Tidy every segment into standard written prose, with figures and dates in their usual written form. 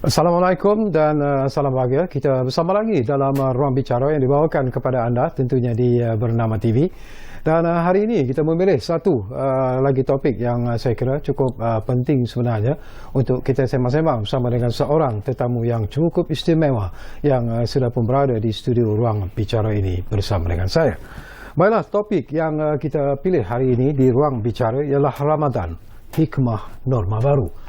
Assalamualaikum dan salam bahagia. Kita bersama lagi dalam Ruang Bicara yang dibawakan kepada anda tentunya di Bernama TV. Dan hari ini kita memilih satu lagi topik yang saya kira cukup penting sebenarnya untuk kita sembang-sembang bersama dengan seorang tetamu yang cukup istimewa yang sudah pun berada di studio Ruang Bicara ini bersama dengan saya. Baiklah, topik yang kita pilih hari ini di Ruang Bicara ialah Ramadan, hikmah norma baru.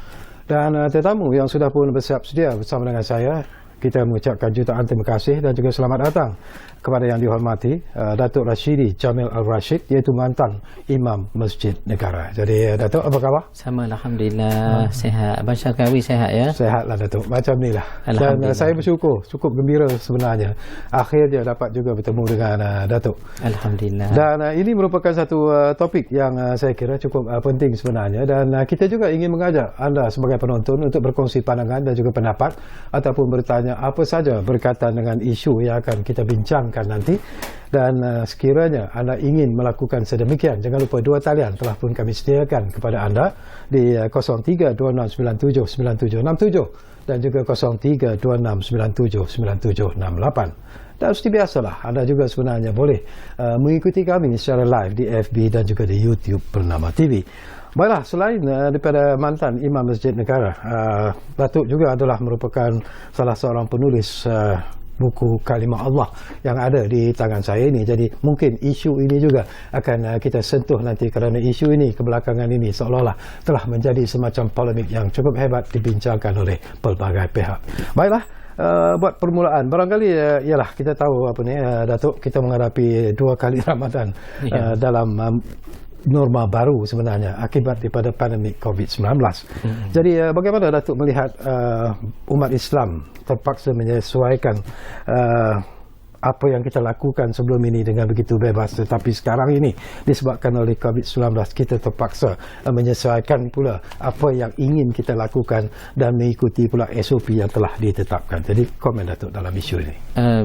Dan tetamu yang sudah pun bersiap sedia bersama dengan saya, kita mengucapkan jutaan terima kasih dan juga selamat datang kepada yang dihormati Datuk Rashidi Jamil Al-Rashid, iaitu mantan Imam Masjid Negara. Jadi Datuk, apa khabar? Sama, Alhamdulillah. Sehat. Abang Syarkawi sehat ya? Sehatlah Datuk, macam ni lah. Dan saya bersyukur, cukup gembira sebenarnya akhirnya dapat juga bertemu dengan Datuk. Alhamdulillah. Dan ini merupakan satu topik yang saya kira cukup penting sebenarnya, dan kita juga ingin mengajak anda sebagai penonton untuk berkongsi pandangan dan juga pendapat ataupun bertanya apa saja berkaitan dengan isu yang akan kita bincangkan nanti. Dan sekiranya anda ingin melakukan sedemikian, jangan lupa dua talian telah pun kami sediakan kepada anda di 0326979767 dan juga 0326979768. Dan seperti biasalah, anda juga sebenarnya boleh mengikuti kami secara live di FB dan juga di YouTube Bernama TV. Baiklah, selain daripada mantan Imam Masjid Negara, Datuk juga adalah merupakan salah seorang penulis buku Kalimah Allah yang ada di tangan saya ini. Jadi mungkin isu ini juga akan kita sentuh nanti, kerana isu ini kebelakangan ini seolah-olah telah menjadi semacam polemik yang cukup hebat dibincangkan oleh pelbagai pihak. Baiklah, buat permulaan barangkali ialah kita tahu apa ni, Datuk, kita menghadapi 2 kali Ramadan dalam norma baru sebenarnya akibat daripada pandemik COVID-19. Jadi bagaimana Datuk melihat umat Islam terpaksa menyesuaikan apa yang kita lakukan sebelum ini dengan begitu bebas, tetapi sekarang ini disebabkan oleh COVID-19 kita terpaksa menyesuaikan pula apa yang ingin kita lakukan dan mengikuti pula SOP yang telah ditetapkan. Jadi komen Datuk dalam isu ini.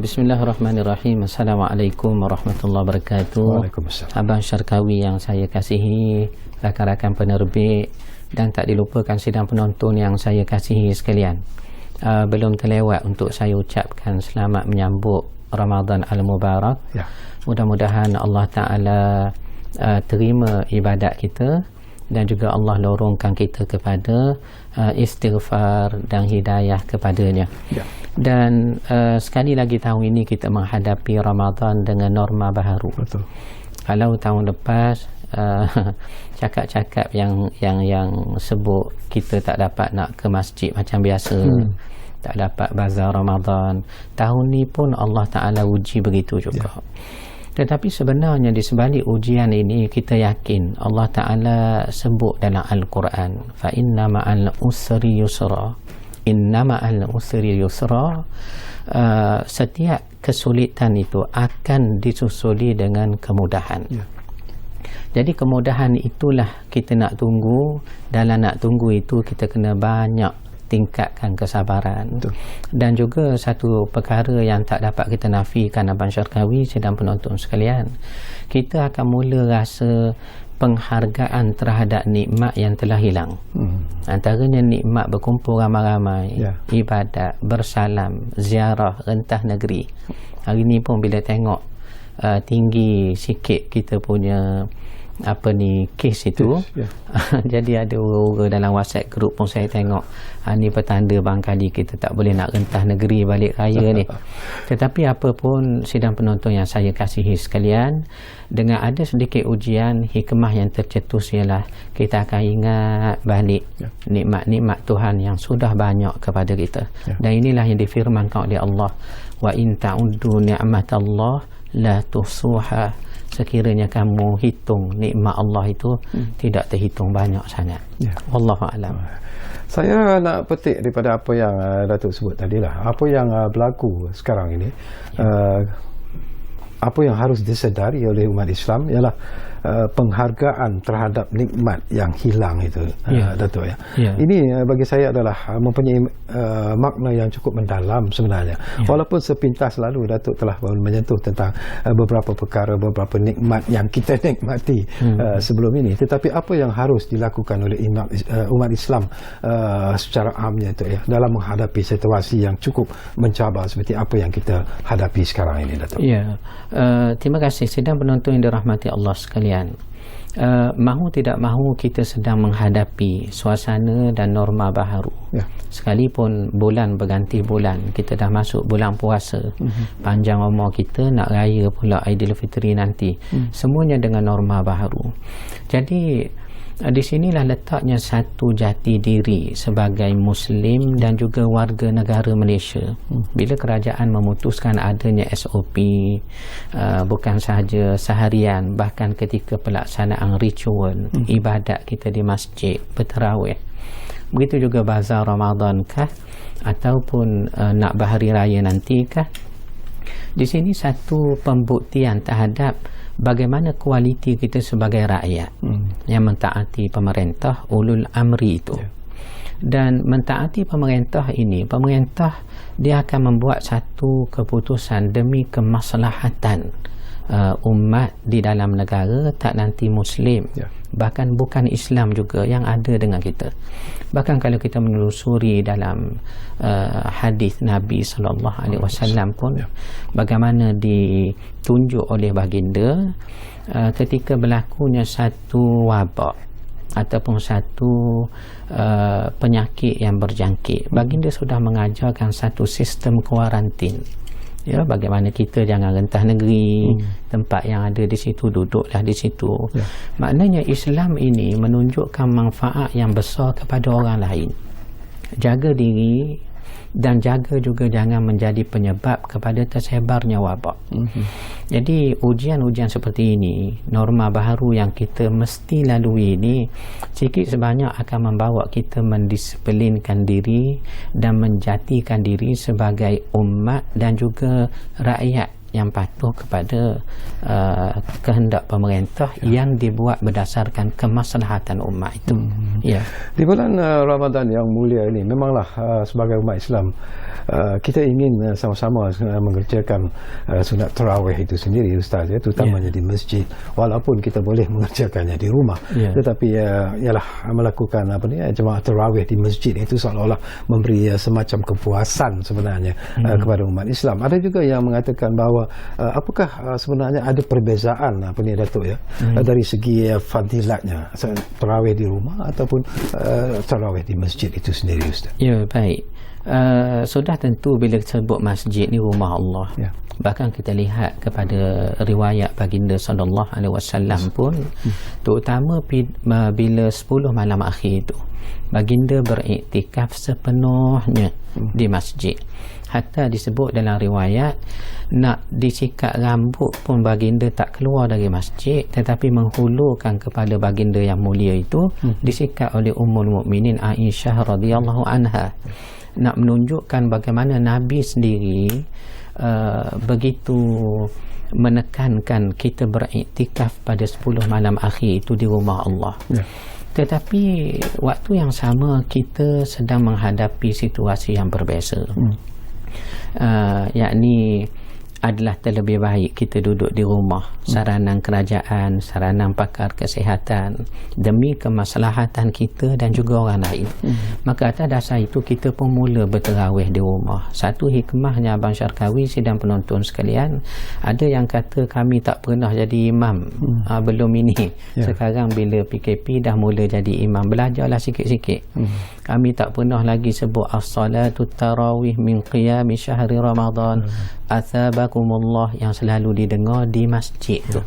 Bismillahirrahmanirrahim. Assalamualaikum warahmatullahi wabarakatuh. Waalaikumsalam. Abang Syarkawi yang saya kasihi, rakan-rakan penerbit dan tak dilupakan sidang penonton yang saya kasihi sekalian. Belum terlewat untuk saya ucapkan selamat menyambut Ramadan Al-Mubarak. Ya. Mudah-mudahan Allah Ta'ala terima ibadat kita dan juga Allah lorongkan kita kepada istighfar dan hidayah kepadanya. Ya. Dan sekali lagi tahun ini kita menghadapi Ramadan dengan norma baharu. Betul. Kalau tahun lepas cakap-cakap yang sebut kita tak dapat nak ke masjid macam biasa, tak dapat bazar Ramadan, tahun ni pun Allah Ta'ala uji begitu juga. Tetapi sebenarnya di sebalik ujian ini kita yakin Allah Ta'ala sebut dalam Al-Quran, fa inna ma'al usri yusra, inna ma'al usri yusra. Setiap kesulitan itu akan disusuli dengan kemudahan. Jadi kemudahan itulah kita nak tunggu. Dalam nak tunggu itu kita kena banyak tingkatkan kesabaran. Betul. Dan juga satu perkara yang tak dapat kita nafikan, Abang Syarkawi sedang penonton sekalian, kita akan mula rasa penghargaan terhadap nikmat yang telah hilang. Antaranya nikmat berkumpul ramai-ramai, ibadat, bersalam, ziarah, rentah negeri. Hari ni pun bila tengok tinggi sikit kita punya kes itu, jadi ada orang-orang dalam WhatsApp group pun saya tengok, ni petanda barangkali kita tak boleh nak rentah negeri balik raya ni. Tetapi apa pun sidang penonton yang saya kasihi sekalian, dengan ada sedikit ujian, hikmah yang tercetus ialah kita akan ingat balik nikmat-nikmat Tuhan yang sudah banyak kepada kita. Dan inilah yang difirmankan oleh Allah, wa in ta'uddu ni'matallah la tuhsuha. Sekiranya kamu hitung nikmat Allah itu tidak terhitung banyak sangat. Wallahu a'lam. Saya nak petik daripada apa yang Datuk sebut tadilah, apa yang berlaku sekarang ini, apa yang harus disedari oleh umat Islam ialah penghargaan terhadap nikmat yang hilang itu, Datuk ya. Ini bagi saya adalah mempunyai makna yang cukup mendalam sebenarnya. Walaupun sepintas lalu Datuk telah menyentuh tentang beberapa perkara, beberapa nikmat yang kita nikmati sebelum ini, tetapi apa yang harus dilakukan oleh umat Islam secara amnya itu ya, dalam menghadapi situasi yang cukup mencabar seperti apa yang kita hadapi sekarang ini, Datuk. Terima kasih sidang penonton yang dirahmati Allah sekalian. Mahu tidak mahu kita sedang menghadapi suasana dan norma baharu. Sekalipun bulan berganti bulan, kita dah masuk bulan puasa, panjang umur kita, nak raya pula Aidilfitri nanti, semuanya dengan norma baharu. Jadi di sinilah letaknya satu jati diri sebagai Muslim dan juga warga negara Malaysia. Bila kerajaan memutuskan adanya SOP, bukan sahaja seharian, bahkan ketika pelaksanaan ritual ibadat kita di masjid berterawih, begitu juga bazar Ramadan kah, ataupun nak berhari raya nanti kah, di sini satu pembuktian terhadap bagaimana kualiti kita sebagai rakyat yang mentaati pemerintah, ulul amri itu. Dan mentaati pemerintah ini, pemerintah dia akan membuat satu keputusan demi kemaslahatan umat di dalam negara, tak nanti Muslim, bahkan bukan Islam juga yang ada dengan kita. Bahkan kalau kita menelusuri dalam hadis Nabi SAW pun, bagaimana ditunjuk oleh baginda ketika berlakunya satu wabak ataupun satu penyakit yang berjangkit, baginda sudah mengajarkan satu sistem kuarantin. Bagaimana kita jangan rentah negeri, tempat yang ada di situ, duduklah di situ. Maknanya Islam ini menunjukkan manfaat yang besar kepada orang lain. Jaga diri dan jaga juga jangan menjadi penyebab kepada tersebarnya wabak. Jadi ujian-ujian seperti ini, norma baharu yang kita mesti lalui ini, sikit sebanyak akan membawa kita mendisiplinkan diri dan menjatikan diri sebagai umat dan juga rakyat yang patuh kepada kehendak pemerintah yang dibuat berdasarkan kemaslahatan umat itu. Di bulan Ramadan yang mulia ini, memanglah sebagai umat Islam kita ingin sama-sama mengerjakan sunat tarawih itu sendiri, Ustaz, terutamanya di masjid, walaupun kita boleh mengerjakannya di rumah, tetapi ialah melakukan jemaah tarawih di masjid itu seolah-olah memberi semacam kepuasan sebenarnya kepada umat Islam. Ada juga yang mengatakan bahawa apakah sebenarnya ada perbezaan Datuk dari segi fadilatnya tarawih di rumah ataupun tarawih di masjid itu sendiri, Ustaz? Baik. Sudah tentu bila sebut masjid ni rumah Allah. Bahkan kita lihat kepada riwayat baginda SAW pun, terutama bila 10 malam akhir itu, baginda beriktikaf sepenuhnya di masjid. Hatta disebut dalam riwayat, nak disikat rambut pun baginda tak keluar dari masjid, tetapi menghulurkan kepada baginda yang mulia itu disikat oleh Ummul Mukminin Aisyah radhiyallahu anha. Nak menunjukkan bagaimana Nabi sendiri begitu menekankan kita beriktikaf pada 10 malam akhir itu di rumah Allah. Tetapi waktu yang sama kita sedang menghadapi situasi yang berbeza. Yakni adalah terlebih baik kita duduk di rumah, saranan kerajaan, saranan pakar kesihatan, demi kemaslahatan kita dan juga orang lain. Maka atas dasar itu kita pun mula berterawih di rumah. Satu hikmahnya Abang Syarkawi, sidang penonton sekalian, ada yang kata kami tak pernah jadi imam belum ini. Sekarang bila PKP dah mula jadi imam, belajarlah sikit-sikit. Kami tak pernah lagi sebut as-salatu tarawih min qiyami syahri Ramadan athabakumullah yang selalu didengar di masjid tu,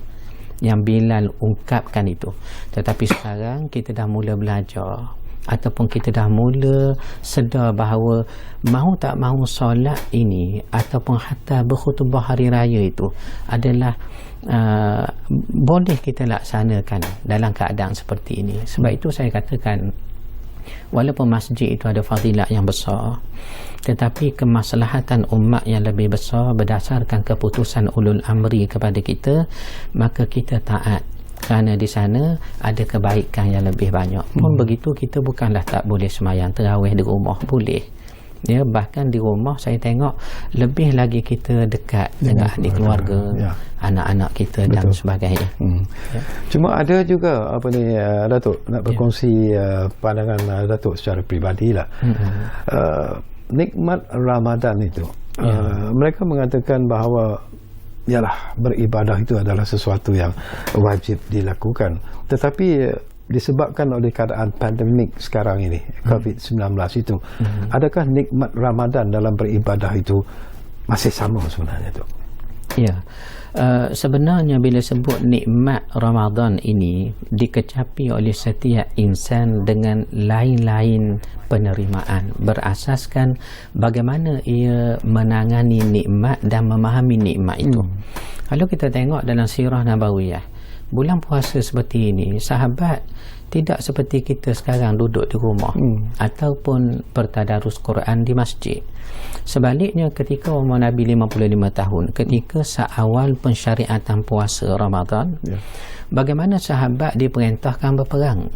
yang Bilal ungkapkan itu. Tetapi sekarang kita dah mula belajar ataupun kita dah mula sedar bahawa mahu tak mahu solat ini ataupun hatta berkhutbah hari raya itu adalah boleh kita laksanakan dalam keadaan seperti ini. Sebab itu saya katakan, walaupun masjid itu ada fadilat yang besar, tetapi kemaslahatan umat yang lebih besar berdasarkan keputusan ulul amri kepada kita, maka kita taat. kerana di sana ada kebaikan yang lebih banyak. Pun begitu, kita bukanlah tak boleh sembahyang tarawih di rumah, boleh. Ya, bahkan di rumah saya tengok lebih lagi kita dekat dengan ahli keluarga, anak-anak kita dan sebagainya. Ya. Cuma ada juga apa ni, Datuk nak berkongsi pandangan Datuk secara peribadi lah. Nikmat Ramadan itu, mereka mengatakan bahawa yalah, beribadah itu adalah sesuatu yang wajib dilakukan, tetapi disebabkan oleh keadaan pandemik sekarang ini, COVID-19 itu, adakah nikmat Ramadan dalam beribadah itu masih sama sebenarnya tu? Ya, sebenarnya bila sebut nikmat Ramadan ini dikecapi oleh setiap insan dengan lain-lain penerimaan berasaskan bagaimana ia menangani nikmat dan memahami nikmat itu. Kalau kita tengok dalam sirah Nabawiyah, bulan puasa seperti ini, sahabat tidak seperti kita sekarang duduk di rumah ataupun bertadarus Quran di masjid. Sebaliknya, ketika umur Nabi 55 tahun, ketika seawal pensyariatan puasa Ramadan, bagaimana sahabat diperintahkan berperang,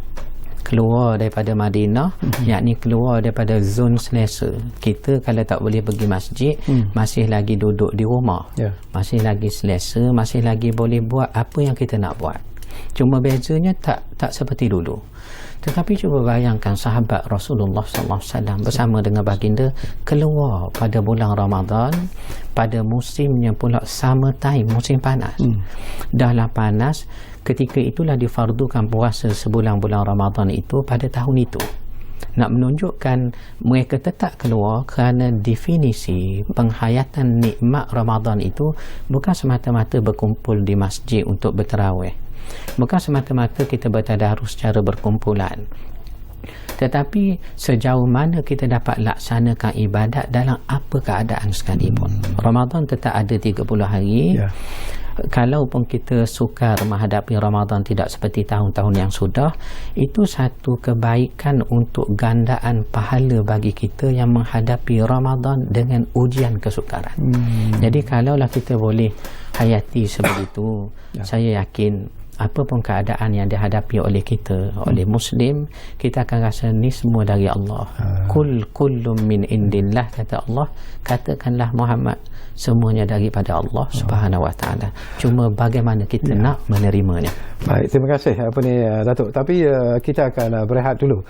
keluar daripada Madinah, yakni keluar daripada zon selesa. Kita kalau tak boleh pergi masjid, masih lagi duduk di rumah, masih lagi selesa, masih lagi boleh buat apa yang kita nak buat. Cuma bezanya tak seperti dulu. Tetapi cuba bayangkan sahabat Rasulullah SAW bersama dengan baginda keluar pada bulan Ramadan, pada musimnya pula summer time, musim panas. Dahlah panas, ketika itulah difardukan puasa sebulan-bulan Ramadan itu pada tahun itu. Nak menunjukkan mereka tetap keluar kerana definisi penghayatan nikmat Ramadan itu bukan semata-mata berkumpul di masjid untuk bertarawih, bukan semata-mata kita bertadarus secara berkumpulan, tetapi sejauh mana kita dapat laksanakan ibadat dalam apa keadaan sekalipun. Ramadan tetap ada 30 hari. Kalaupun kita sukar menghadapi Ramadan tidak seperti tahun-tahun yang sudah, itu satu kebaikan untuk gandaan pahala bagi kita yang menghadapi Ramadan dengan ujian kesukaran. Jadi kalaulah kita boleh hayati sebegitu, saya yakin apapun keadaan yang dihadapi oleh kita, oleh Muslim, kita akan rasa ni semua dari Allah. Kullum min indillah, kata Allah. Katakanlah Muhammad, semuanya daripada Allah Subhanahu Wa Taala. Cuma bagaimana kita nak menerimanya. Baik, terima kasih Datuk. Tapi kita akan berehat dulu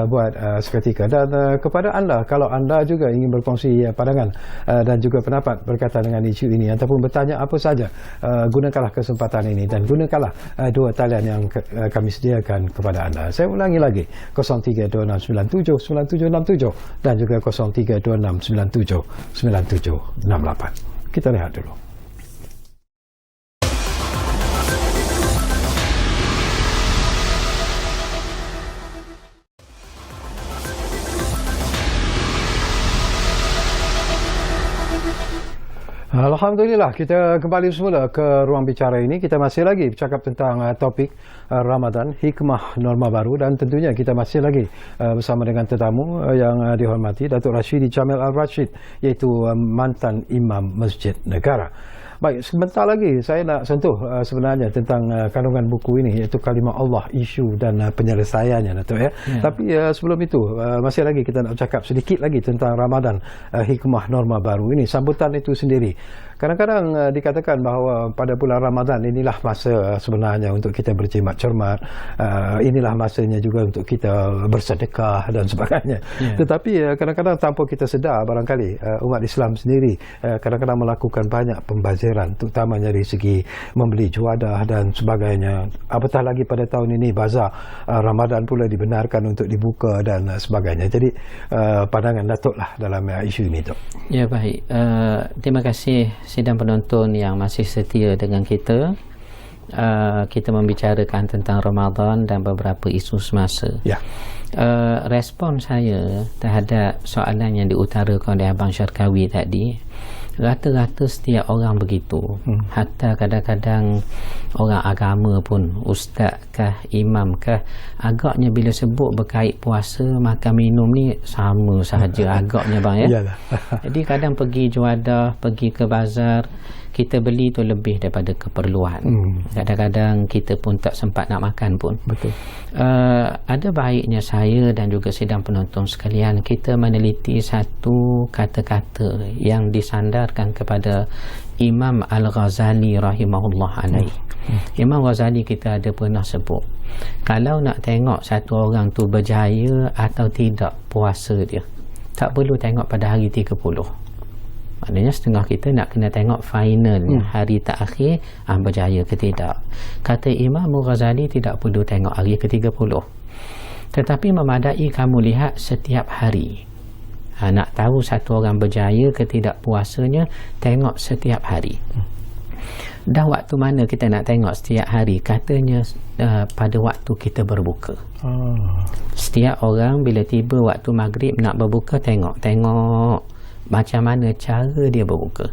buat seketika. Dan kepada anda, kalau anda juga ingin berkongsi pandangan dan juga pendapat berkaitan dengan isu ini ataupun bertanya apa saja, gunakanlah kesempatan ini dan gunakanlah dua talian yang kami sediakan kepada anda. Saya ulangi lagi, 0326979767 dan juga 0326979768. Kita lihat dulu. Alhamdulillah, kita kembali semula ke ruang bicara ini. Kita masih lagi bercakap tentang topik Ramadan, hikmah norma baru, dan tentunya kita masih lagi bersama dengan tetamu yang dihormati Datuk Rashidi Jamil Al-Rashid, iaitu mantan Imam Masjid Negara. Baik, sebentar lagi saya nak sentuh sebenarnya tentang kandungan buku ini, iaitu kalimah Allah, isu dan penyelesaiannya, Datuk ya. Tapi sebelum itu masih lagi kita nak cakap sedikit lagi tentang Ramadan, hikmah norma baru ini. Sambutan itu sendiri kadang-kadang dikatakan bahawa pada bulan Ramadan inilah masa sebenarnya untuk kita berjimat cermat, inilah masanya juga untuk kita bersedekah dan sebagainya. Tetapi kadang-kadang tanpa kita sedar, barangkali umat Islam sendiri kadang-kadang melakukan banyak pembaziran, terutamanya dari segi membeli juadah dan sebagainya. Apatah lagi pada tahun ini bazar Ramadan pula dibenarkan untuk dibuka dan sebagainya. Jadi pandangan Datuk lah dalam isu ini, Tok. Ya, baik. Terima kasih sidang penonton yang masih setia dengan kita. Kita membicarakan tentang Ramadan dan beberapa isu semasa. Respon saya terhadap soalan yang diutarakan oleh Abang Syarkawi tadi, Rata-rata setiap orang begitu. Hatta kadang-kadang orang agama pun, ustaz kah, imam kah, agaknya bila sebut berkait puasa, makan minum ni sama sahaja agaknya bang ya. Jadi kadang pergi juadah, pergi ke bazar, kita beli tu lebih daripada keperluan. Kadang-kadang kita pun tak sempat nak makan pun. Betul. Ada baiknya saya dan juga sidang penonton sekalian, kita meneliti satu kata-kata yang disandarkan kepada Imam Al-Ghazali rahimahullah alaih. Imam Ghazali kita ada pernah sebut, kalau nak tengok satu orang tu berjaya atau tidak puasa dia, tak perlu tengok pada hari 30. Maknanya setengah kita nak kena tengok finalnya, hari terakhir berjaya ke tidak. Kata Imam Ghazali, tidak perlu tengok hari ke-30, tetapi memadai kamu lihat setiap hari. Nak tahu satu orang berjaya ke tidak puasanya, tengok setiap hari. Dah waktu mana kita nak tengok setiap hari? Katanya pada waktu kita berbuka. Setiap orang bila tiba waktu maghrib nak berbuka, tengok macam mana cara dia berbuka.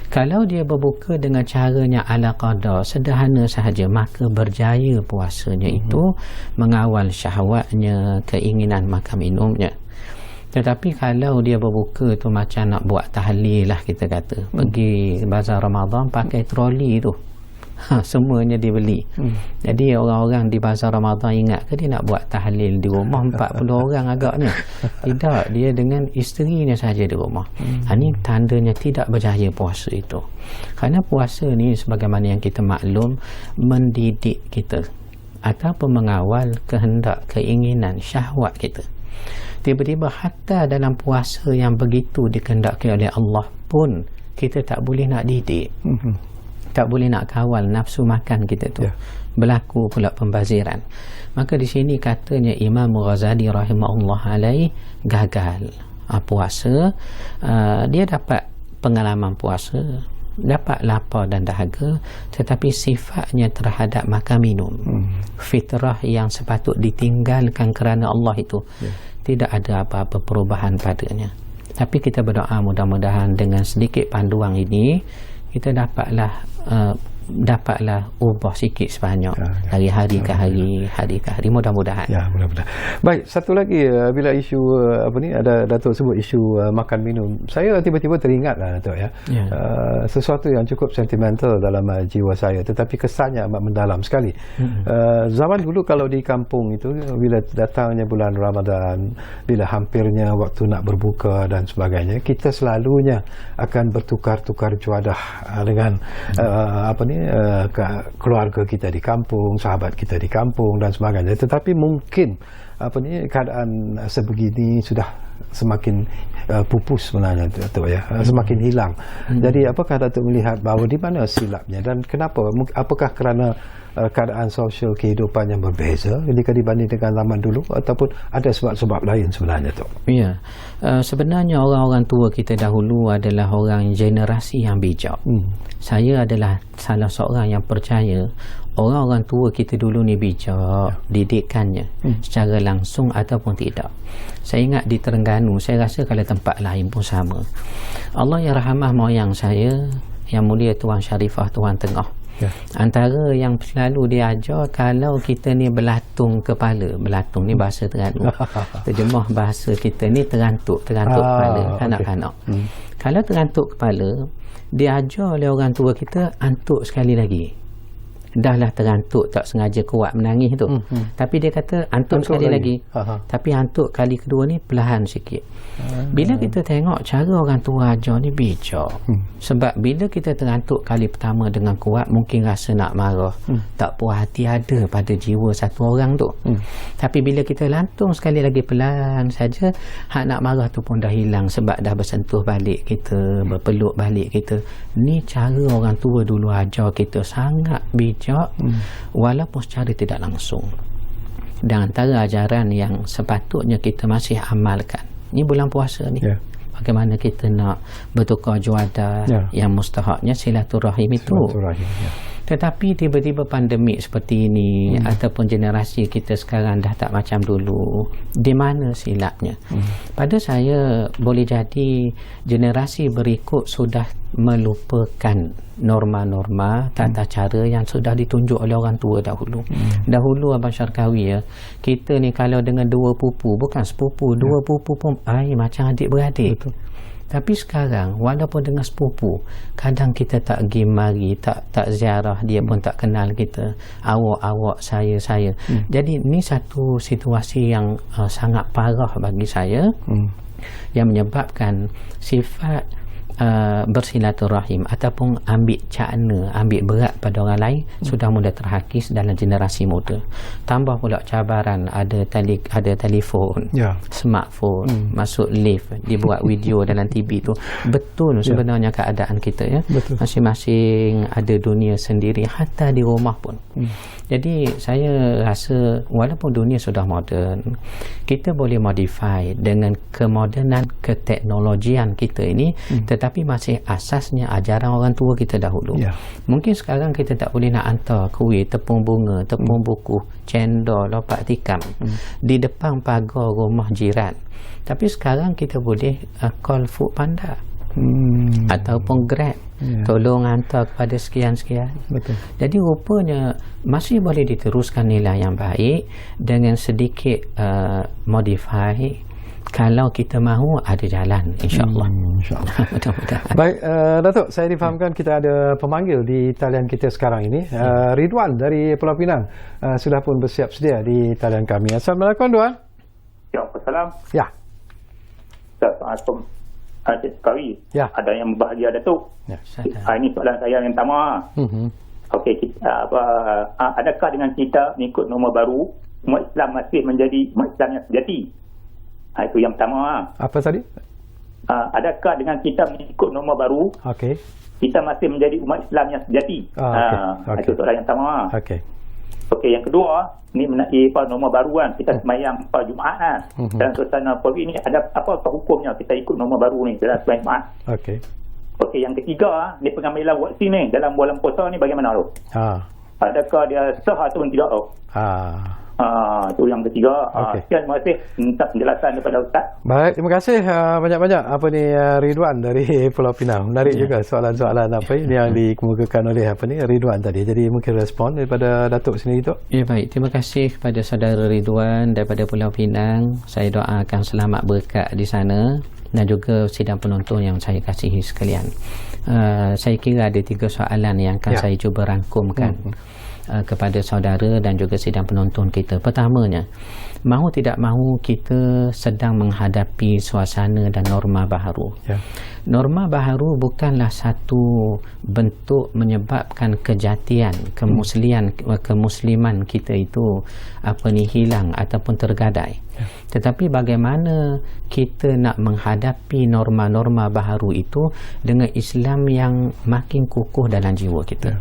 Kalau dia berbuka dengan caranya ala qada, sederhana sahaja, maka berjaya puasanya itu, mengawal syahwatnya, keinginan makan minumnya. Tetapi kalau dia berbuka tu macam nak buat tahlil lah, kita kata, pergi bazar Ramadan pakai troli tu, semuanya dibeli. Jadi orang-orang di bazar Ramadan ingat ke dia nak buat tahlil di rumah 40 orang agaknya? Tidak, dia dengan isterinya saja di rumah. Ini tandanya tidak berjaya puasa itu. Kerana puasa ni sebagaimana yang kita maklum, mendidik kita ataupun mengawal kehendak, keinginan, syahwat kita. Tiba-tiba hatta dalam puasa yang begitu dikehendaki oleh Allah pun, kita tak boleh nak didik, tak boleh nak kawal nafsu makan kita tu. Berlaku pula pembaziran. Maka di sini katanya Imam Ghazali rahimahullah alaih, gagal puasa. Dia dapat pengalaman puasa, dapat lapar dan dahaga, tetapi sifatnya terhadap makan minum, fitrah yang sepatut ditinggalkan kerana Allah itu, tidak ada apa-apa perubahan padanya. Tapi kita berdoa mudah-mudahan dengan sedikit panduan ini kita dapatlah ubah sikit sebanyak dari hari ke hari, hari ke hari, mudah-mudahan. Ya, mudah-mudahan. Baik, satu lagi, bila isu ada Datuk sebut isu makan minum, saya tiba-tiba teringatlah Datuk ya. Sesuatu yang cukup sentimental dalam jiwa saya, tetapi kesannya amat mendalam sekali. Zaman dulu kalau di kampung itu, bila datangnya bulan Ramadan, bila hampirnya waktu nak berbuka dan sebagainya, kita selalunya akan bertukar-tukar juadah dengan keluarga kita di kampung, sahabat kita di kampung dan sebagainya. Tetapi mungkin keadaan sebegini sudah semakin pupus sebenarnya Datuk ya, semakin hilang. Jadi apakah Datuk melihat bahawa di mana silapnya dan kenapa? Apakah kerana keadaan sosial kehidupan yang berbeza jika dibanding dengan zaman dulu, ataupun ada sebab-sebab lain sebenarnya tu? Ya, sebenarnya orang-orang tua kita dahulu adalah orang generasi yang bijak. Saya adalah salah seorang yang percaya orang-orang tua kita dulu ni bijak, didikannya secara langsung ataupun tidak. Saya ingat di Terengganu, saya rasa kalau tempat lain pun sama. Allah yang rahmah moyang saya, yang mulia Tuan Syarifah Tuan Tengah, antara yang selalu dia ajar, kalau kita ni belatung kepala, belatung ni bahasa Terengganu, terjemah bahasa kita ni terantuk kepala kanak-kanak. Kalau terantuk kepala, dia ajar oleh orang tua kita, antuk sekali lagi. Dahlah terantuk, tak sengaja kuat menangis tu, tapi dia kata antuk sekali lagi. Tapi antuk kali kedua ni perlahan sikit. Bila kita tengok cara orang tua ajar ni bijak. Sebab bila kita terantuk kali pertama dengan kuat, mungkin rasa nak marah, tak puas hati ada pada jiwa satu orang tu. Tapi bila kita lantung sekali lagi pelan saja, hak nak marah tu pun dah hilang, sebab dah bersentuh balik kita, berpeluk balik kita. Ni cara orang tua dulu ajar kita, sangat bijak, walaupun secara tidak langsung. Dan antara ajaran yang sepatutnya kita masih amalkan, ni bulan puasa ni, bagaimana kita nak bertukar juadah, yang mustahaknya silaturahim itu. Tetapi tiba-tiba pandemik seperti ini ataupun generasi kita sekarang dah tak macam dulu. Di mana silapnya? Pada saya boleh jadi generasi berikut sudah melupakan norma-norma tata cara yang sudah ditunjuk oleh orang tua dahulu. Dahulu Abang Syarkawi, kita ni kalau dengan 2 pupu, bukan sepupu, 2 pupu pun macam adik-beradik. Betul. Tapi sekarang walaupun dengan sepupu, kadang kita tak pergi mari, tak ziarah, dia pun tak kenal kita. Awak, saya. Jadi ni satu situasi yang sangat parah bagi saya, yang menyebabkan sifat bersilaturahim ataupun ambil cakna, ambil berat pada orang lain sudah mula terhakis dalam generasi muda. Tambah pula cabaran ada telefon, smartphone, masuk lift, dibuat video dalam TV tu. Betul sebenarnya keadaan kita, ya. Betul. Masing-masing ada dunia sendiri, hatta di rumah pun. Jadi saya rasa walaupun dunia sudah moden, kita boleh modify dengan kemodenan, keteknologian kita ini, tetapi masih asasnya ajaran orang tua kita dahulu. Mungkin sekarang kita tak boleh nak hantar kuih, tepung bunga, tepung buku, cendol, lopak tikam di depan pagar rumah jiran. Tapi sekarang kita boleh call Food Panda ataupun Grab, tolong hantar kepada sekian-sekian. Betul. Jadi rupanya masih boleh diteruskan nilai yang baik dengan sedikit modify. Kalau kita mahu, ada jalan, insyaAllah. InsyaAllah. Mudah-mudahan. Baik, Datuk, saya difahamkan kita ada pemanggil di talian kita sekarang ini. Ridwan dari Pulau Pinang sudah pun bersiap sedia di talian kami. Assalamualaikum, Tuan. Ya, Assalam. Ya. Assalamualaikum. Adik Kawi. Ya. Ada yang berbahagia, Datuk. Ya. Ini soalan saya yang pertama. Okey, adakah dengan kita mengikut norma baru, umat Islam masih menjadi umat Islam yang sejati? Itu yang pertama. Apa tadi? Adakah dengan kita mengikut norma baru, kita masih menjadi umat Islam yang sejati? Itu soalan yang pertama. Okey, yang kedua, ni mengenai norma baru kan, kita sembahyang Jumaat kan. Dalam suasana COVID ni, ada apa hukumnya kita ikut norma baru ni dalam sembahyang Jumaat? Okey, yang ketiga, ni pengambilan vaksin ni dalam bulan puasa ni bagaimana tu? Adakah dia sah atau tidak tu? Itu yang ketiga. Sekian, terima kasih minta penjelasan daripada Ustaz. Baik, terima kasih banyak-banyak Ridwan dari Pulau Pinang. Menarik juga soalan-soalan yang dikemukakan oleh Ridwan tadi. Jadi mungkin respon daripada Datuk sendiri tu. Ya, baik, terima kasih kepada saudara Ridwan daripada Pulau Pinang. Saya doakan selamat berkat di sana dan juga sidang penonton yang saya kasihi sekalian. Saya kira ada 3 soalan yang akan saya cuba rangkumkan kepada saudara dan juga sidang penonton kita. Pertamanya, mahu tidak mahu kita sedang menghadapi suasana dan norma baharu. Norma baharu bukanlah satu bentuk menyebabkan kejatian, kemusliman kita itu hilang ataupun tergadai. Tetapi bagaimana kita nak menghadapi norma-norma baharu itu dengan Islam yang makin kukuh dalam jiwa kita.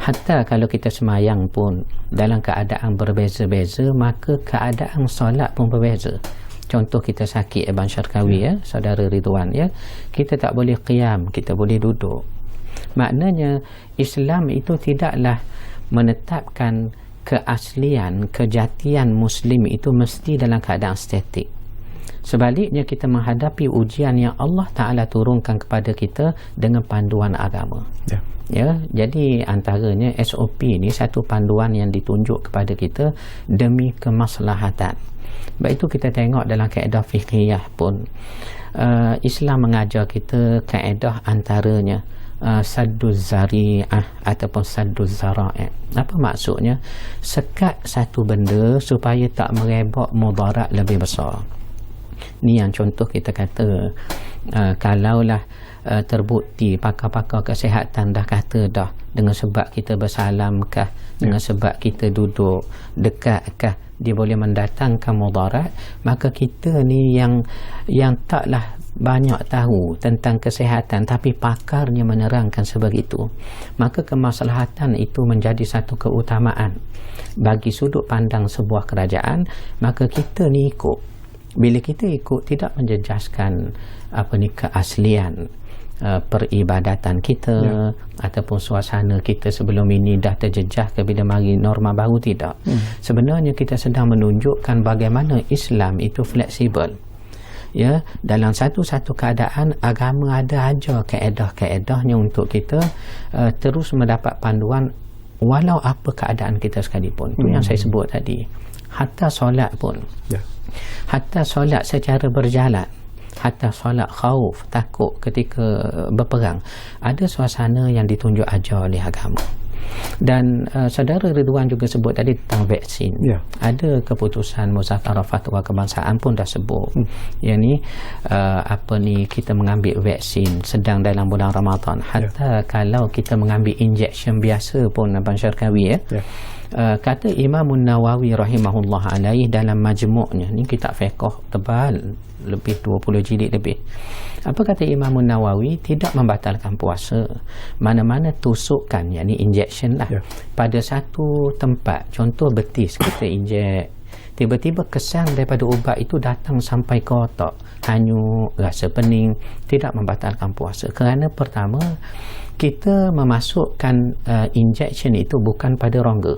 Hatta kalau kita semayang pun dalam keadaan berbeza-beza, maka keadaan solat pun berbeza. Contoh kita sakit, Abang Syarkawi, saudara Ridwan, kita tak boleh qiyam, kita boleh duduk. Maknanya Islam itu tidaklah menetapkan keaslian, kejatian Muslim itu mesti dalam keadaan statik. Sebaliknya, kita menghadapi ujian yang Allah Ta'ala turunkan kepada kita dengan panduan agama. Jadi antaranya SOP ni satu panduan yang ditunjuk kepada kita demi kemaslahatan. Baik itu kita tengok dalam kaedah fiqhiyah pun, Islam mengajar kita kaedah antaranya sadduz zari'ah ataupun sadduz zara'i'. Apa maksudnya? Sekat satu benda supaya tak merebak mudarat lebih besar. Ni yang contoh kita kata, kalaulah terbukti pakar-pakar kesihatan dah kata dah, dengan sebab kita bersalam kah, dengan sebab kita duduk dekat kah, dia boleh mendatangkan mudarat, maka kita ni yang taklah banyak tahu tentang kesihatan tapi pakarnya menerangkan sebegitu, maka kemaslahatan itu menjadi satu keutamaan bagi sudut pandang sebuah kerajaan. Maka kita ni ikut. Bila kita ikut, tidak menjejaskan keaslian peribadatan kita ataupun suasana kita sebelum ini dah terjejah ke bila mari norma baru, tidak. Sebenarnya kita sedang menunjukkan bagaimana Islam itu fleksibel. Ya, dalam satu-satu keadaan agama ada aja kaedah-kaedahnya untuk kita terus mendapat panduan walau apa keadaan kita sekalipun. Itu yang saya sebut tadi. Hatta solat pun. Hatta solat secara berjalan. Hatta solat khauf, takut ketika berperang, ada suasana yang ditunjuk ajar oleh agama. Dan saudara Ridwan juga sebut tadi tentang vaksin. Ada keputusan Muzakarah Fatwa Kebangsaan pun dah sebut yakni kita mengambil vaksin sedang dalam bulan Ramadan. Hatta kalau kita mengambil injection biasa pun Abang Syarkawi kata Imam Nawawi rahimahullah alaih dalam majmuknya, ni kitab fiqh tebal lebih 20 jilid lebih. Apa kata Imam Nawawi? Tidak membatalkan puasa. Mana-mana tusukan, yakni injection lah, pada satu tempat, contoh betis kita injek, tiba-tiba kesan daripada ubat itu datang sampai ke otak, hanyut, rasa pening, tidak membatalkan puasa. Kerana pertama, kita memasukkan injection itu bukan pada rongga.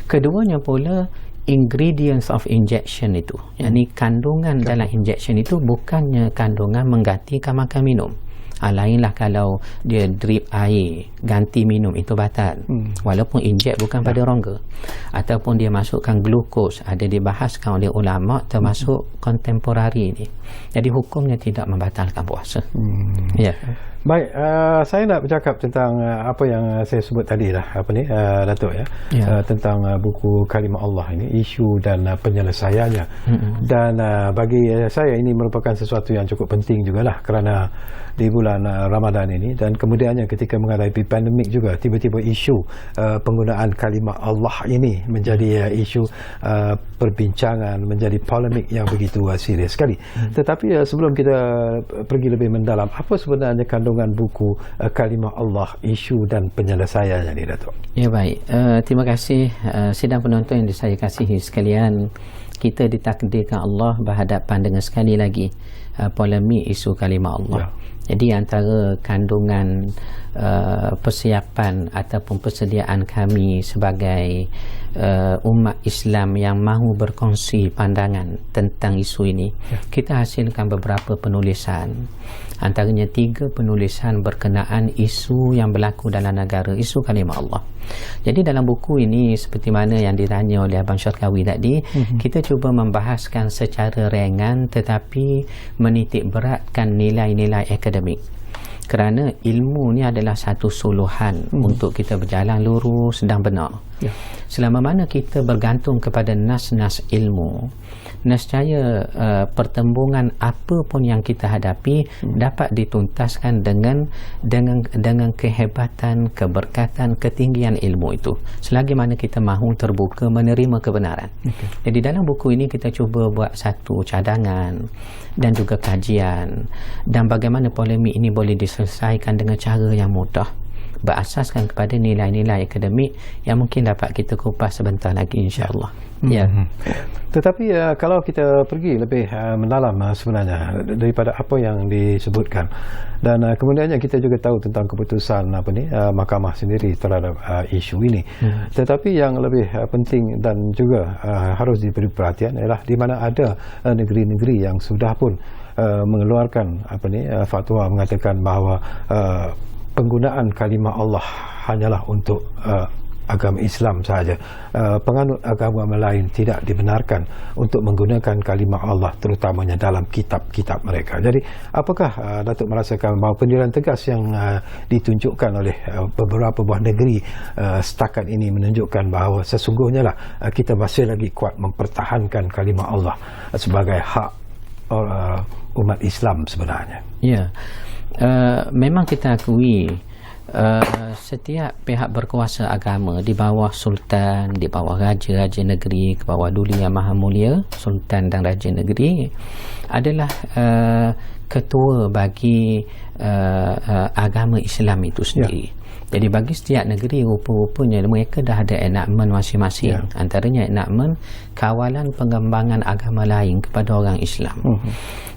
Keduanya pula, ingredients of injection itu, yakni kandungan dalam injection itu bukannya kandungan menggantikan makan minum. Lainlah kalau dia drip air ganti minum, itu batal walaupun injek bukan pada rongga. Ataupun dia masukkan glukos, ada dibahaskan oleh ulama termasuk kontemporari ini. Jadi hukumnya tidak membatalkan puasa. Baik, saya nak bercakap tentang apa yang saya sebut tadi lah, Datuk tentang buku Kalimah Allah ini, isu dan penyelesaiannya. Dan bagi saya ini merupakan sesuatu yang cukup penting jugalah, kerana di bulan Ramadan ini dan kemudiannya ketika menghadapi pandemik juga, tiba-tiba isu penggunaan kalimah Allah ini menjadi isu perbincangan, menjadi polemik yang begitu serius sekali. Tetapi sebelum kita pergi lebih mendalam, apa sebenarnya kandungan buku Kalimah Allah, isu dan penyelesaiannya ni, Datuk? Ya, baik. Terima kasih sidang penonton yang saya kasihi sekalian. Kita ditakdirkan Allah berhadapan dengan sekali lagi polemik isu kalimah Allah. Jadi antara kandungan persiapan ataupun persediaan kami sebagai umat Islam yang mahu berkongsi pandangan tentang isu ini, kita hasilkan beberapa penulisan. Antaranya 3 penulisan berkenaan isu yang berlaku dalam negara, isu kalimah Allah. Jadi dalam buku ini, seperti mana yang ditanya oleh Abang Syarkawi tadi, kita cuba membahaskan secara ringan tetapi menitik beratkan nilai-nilai akademik. Kerana ilmu ni adalah satu suluhan untuk kita berjalan lurus dan benar. Selama mana kita bergantung kepada nas-nas ilmu, nescaya pertembungan apa pun yang kita hadapi dapat dituntaskan dengan kehebatan, keberkatan, ketinggian ilmu itu, selagi mana kita mahu terbuka menerima kebenaran. Jadi dalam buku ini kita cuba buat satu cadangan dan juga kajian, dan bagaimana polemik ini boleh diselesaikan dengan cara yang mudah, berasaskan kepada nilai-nilai akademik yang mungkin dapat kita kupas sebentar lagi, insya-Allah. Tetapi kalau kita pergi lebih mendalam sebenarnya daripada apa yang disebutkan, dan kemudiannya kita juga tahu tentang keputusan mahkamah sendiri terhadap isu ini. Tetapi yang lebih penting dan juga harus diberi perhatian ialah di mana ada negeri-negeri yang sudah pun mengeluarkan fatwa mengatakan bahawa penggunaan kalimah Allah hanyalah untuk agama Islam sahaja. Penganut agama lain tidak dibenarkan untuk menggunakan kalimah Allah, terutamanya dalam kitab-kitab mereka. Jadi apakah Datuk merasakan bahawa pendirian tegas yang ditunjukkan oleh beberapa buah negeri setakat ini menunjukkan bahawa sesungguhnya lah kita masih lagi kuat mempertahankan kalimah Allah sebagai hak umat Islam sebenarnya? Memang kita akui setiap pihak berkuasa agama di bawah sultan, di bawah raja-raja negeri, ke bawah Duli Yang Maha Mulia, sultan dan raja negeri, adalah ketua bagi agama Islam itu sendiri. Jadi bagi setiap negeri rupa-rupanya mereka dah ada enactment masing-masing. Antaranya enactment kawalan pengembangan agama lain kepada orang Islam.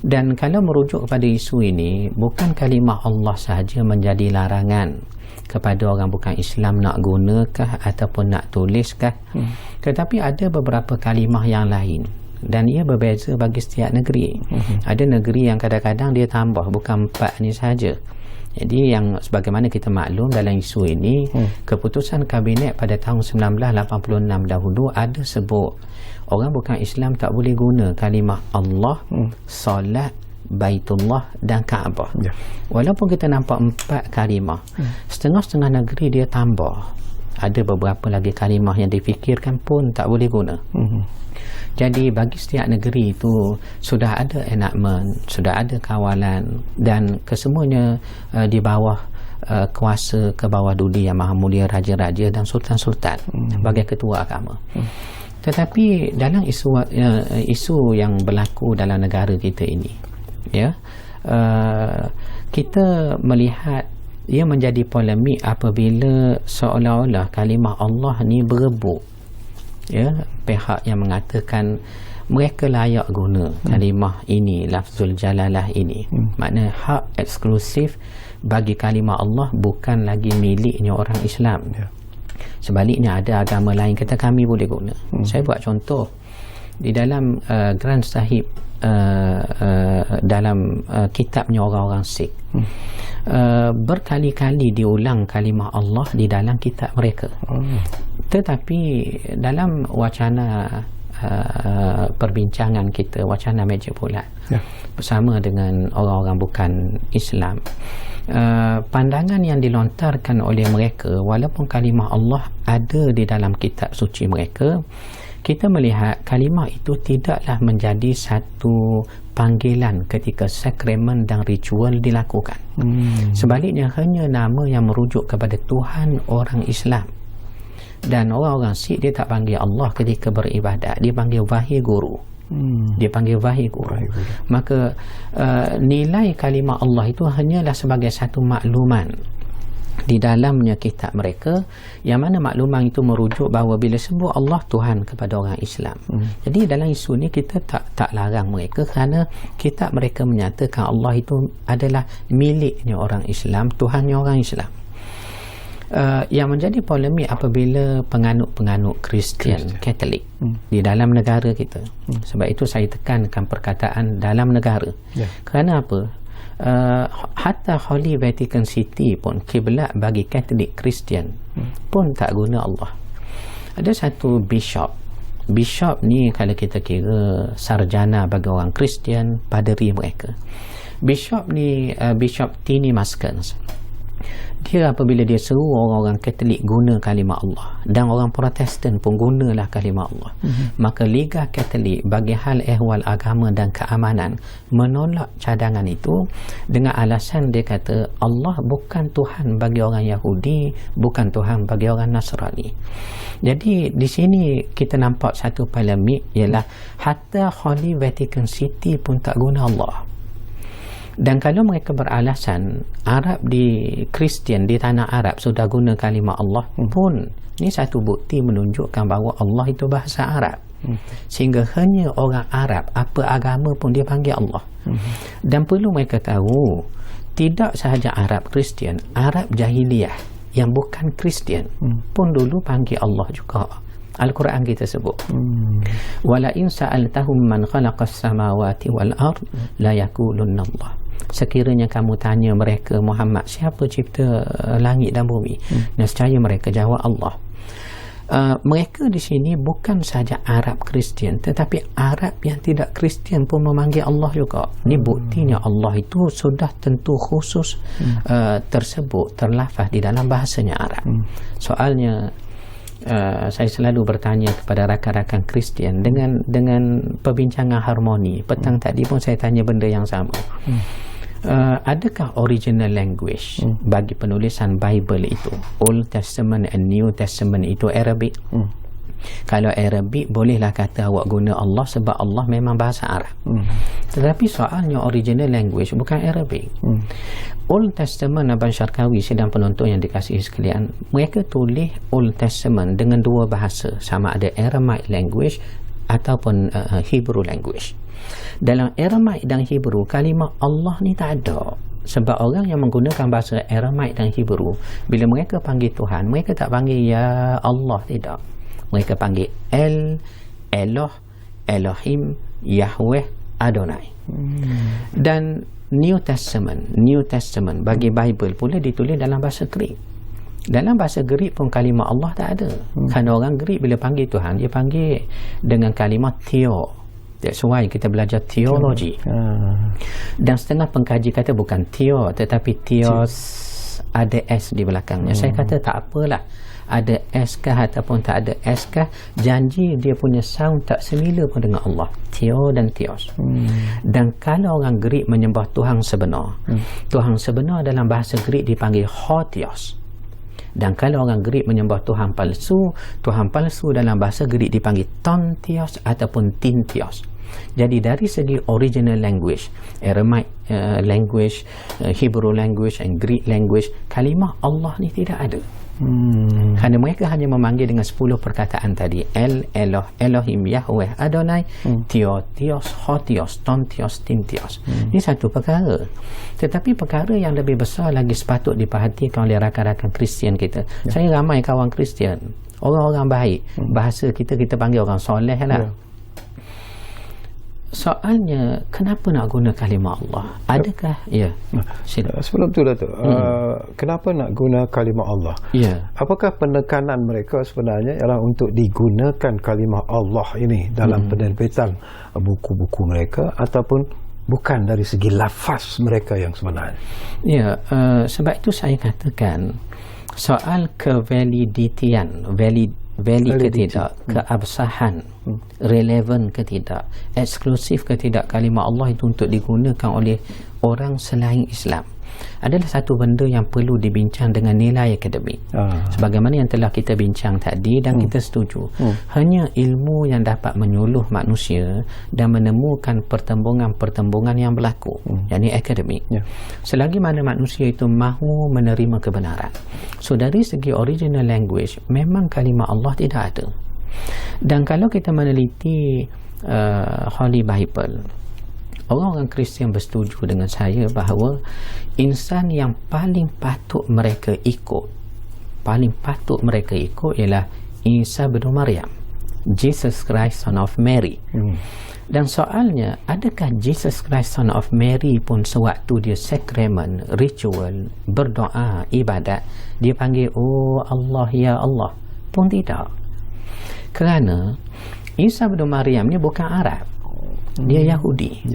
Dan kalau merujuk kepada isu ini, bukan kalimah Allah sahaja menjadi larangan kepada orang bukan Islam nak gunakah ataupun nak tuliskah, tetapi ada beberapa kalimah yang lain dan ia berbeza bagi setiap negeri. Ada negeri yang kadang-kadang dia tambah, bukan 4 ni sahaja. Jadi yang sebagaimana kita maklum dalam isu ini, keputusan kabinet pada tahun 1986 dahulu ada sebut orang bukan Islam tak boleh guna kalimah Allah, solat, Baitullah dan Kaabah. Walaupun kita nampak 4 kalimah, setengah-setengah negeri dia tambah. Ada beberapa lagi kalimah yang difikirkan pun tak boleh guna. Jadi bagi setiap negeri itu sudah ada enactment, sudah ada kawalan, dan kesemuanya di bawah kuasa ke bawah duli yang maha mulia raja-raja dan sultan-sultan sebagai ketua agama. Tetapi dalam isu yang berlaku dalam negara kita ini, kita melihat ia menjadi polemik apabila seolah-olah kalimah Allah ni berebut. Pihak yang mengatakan mereka layak guna kalimah ini, lafzul jalalah ini, makna hak eksklusif bagi kalimah Allah bukan lagi miliknya orang Islam. Sebaliknya ada agama lain kata kami boleh guna. Saya buat contoh di dalam Grand Sahib, dalam kitabnya orang-orang Sikh, berkali-kali diulang kalimah Allah di dalam kitab mereka. Tetapi dalam wacana perbincangan kita, wacana meja bulat bersama dengan orang-orang bukan Islam, pandangan yang dilontarkan oleh mereka, walaupun kalimah Allah ada di dalam kitab suci mereka, kita melihat kalimah itu tidaklah menjadi satu panggilan ketika sakramen dan ritual dilakukan. Sebaliknya hanya nama yang merujuk kepada Tuhan orang Islam. Dan orang-orang Sikh dia tak panggil Allah ketika beribadat, dia panggil Wahai Guru. Dia panggil Wahai Guru. Maka nilai kalimah Allah itu hanyalah sebagai satu makluman di dalamnya kitab mereka, yang mana makluman itu merujuk bahawa bila sebut Allah Tuhan kepada orang Islam. Jadi dalam isu ni kita tak larang mereka, kerana kitab mereka menyatakan Allah itu adalah miliknya orang Islam, Tuhannya orang Islam. Yang menjadi polemik apabila penganut-penganut Kristian Katolik di dalam negara kita. Sebab itu saya tekankan perkataan dalam negara. Kerana apa? Hatta Holy Vatican City pun, kiblat bagi Katolik Kristian pun tak guna Allah. Ada satu bishop ni kalau kita kira sarjana bagi orang Kristian, paderi mereka. Bishop ni Bishop Tini Maskens. Dia apabila dia seru orang-orang Katolik guna kalimah Allah, dan orang Protestan pun gunalah kalimah Allah, maka Liga Katolik bagi hal ehwal agama dan keamanan menolak cadangan itu dengan alasan dia kata Allah bukan Tuhan bagi orang Yahudi, bukan Tuhan bagi orang Nasrani. Jadi di sini kita nampak satu polemik, ialah hatta Holy Vatican City pun tak guna Allah. Dan kalau mereka beralasan Arab di Kristian di tanah Arab sudah guna kalimah Allah pun, ini satu bukti menunjukkan bahawa Allah itu bahasa Arab, sehingga hanya orang Arab apa agama pun dia panggil Allah. Dan perlu mereka tahu, tidak sahaja Arab Kristian, Arab Jahiliyah yang bukan Kristian pun dulu panggil Allah juga. Al-Quran kita sebut wala in sa'altahum man khalaqas samawati wal ard la yaqulunna Allah. Sekiranya kamu tanya mereka, Muhammad, siapa cipta langit dan bumi, nescaya mereka jawab Allah. Mereka di sini bukan saja Arab Kristian, tetapi Arab yang tidak Kristian pun memanggil Allah juga. Ini buktinya Allah itu sudah tentu khusus tersebut, terlafaz di dalam bahasanya Arab. Soalnya saya selalu bertanya kepada rakan-rakan Kristian dengan perbincangan harmoni. Petang tadi pun saya tanya benda yang sama. Adakah original language bagi penulisan Bible itu, Old Testament and New Testament itu Arabic? Kalau Arabic bolehlah kata awak guna Allah sebab Allah memang bahasa Arab. Tetapi soalnya original language bukan Arabic. Old Testament Abang Syarkawi sedang penonton yang dikasihi sekalian, mereka tulis Old Testament dengan dua bahasa, sama ada Aramaic language ataupun Hebrew language. Dalam Aramaic dan Hebrew kalimah Allah ni tak ada. Sebab orang yang menggunakan bahasa Aramaic dan Hebrew, bila mereka panggil Tuhan, mereka tak panggil Ya Allah, tidak. Mereka panggil El, Eloh, Elohim, Yahweh, Adonai. Dan New Testament bagi Bible pula ditulis dalam bahasa Greek. Dalam bahasa Greek pun kalimah Allah tak ada. Kerana orang Greek bila panggil Tuhan, dia panggil dengan kalimah Theo. That's why kita belajar teologi. Dan setengah pengkaji kata bukan Theo tetapi Theos, ada S di belakangnya. Saya kata tak apalah, ada S kah ataupun tak ada S kah, janji dia punya sound tak semila pun dengan Allah, Theo dan Theos. Dan kalau orang Greek menyembah Tuhan sebenar, Tuhan sebenar dalam bahasa Greek dipanggil Hotheos. Dan kalau orang Greek menyembah Tuhan palsu dalam bahasa Greek dipanggil Tontheos ataupun Tintheos. Jadi dari segi original language, Aramaic language, Hebrew language and Greek language, kalimah Allah ni tidak ada. Kerana mereka hanya memanggil dengan 10 perkataan tadi, El, Eloh, Elohim, Yahweh, Adonai, Theo, Theos, Hotheos, Tontheos, Tintheos. Ini satu perkara. Tetapi perkara yang lebih besar lagi sepatut diperhatikan oleh rakan-rakan Kristian kita. Saya ramai kawan Kristian, orang-orang baik, bahasa kita panggil orang soleh lah. Soalnya, kenapa nak guna kalimah Allah? Adakah? Ya. Sebelum tu Datuk, kenapa nak guna kalimah Allah? Ya. Apakah penekanan mereka sebenarnya ialah untuk digunakan kalimah Allah ini dalam penerbitan buku-buku mereka ataupun bukan dari segi lafaz mereka yang sebenarnya? Ya, sebab itu saya katakan soal kevaliditian, valid ke tidak, keabsahan, relevan ke tidak, eksklusif ke tidak kalimah Allah itu untuk digunakan oleh orang selain Islam adalah satu benda yang perlu dibincang dengan nilai akademik. Sebagaimana yang telah kita bincang tadi dan kita setuju, hanya ilmu yang dapat menyuluh manusia dan menemukan pertembungan-pertembungan yang berlaku, yakni akademik, selagi mana manusia itu mahu menerima kebenaran. So dari segi original language memang kalimah Allah tidak ada. Dan kalau kita meneliti Holy Bible, orang-orang Kristian bersetuju dengan saya bahawa insan yang paling patut mereka ikut ialah Isa bin Maryam, Jesus Christ son of Mary. Dan soalnya, adakah Jesus Christ son of Mary pun sewaktu dia sakramen, ritual, berdoa, ibadat, dia panggil oh Allah ya Allah? Pun tidak. Kerana Isa bin Maryam ni bukan Arab, dia Yahudi.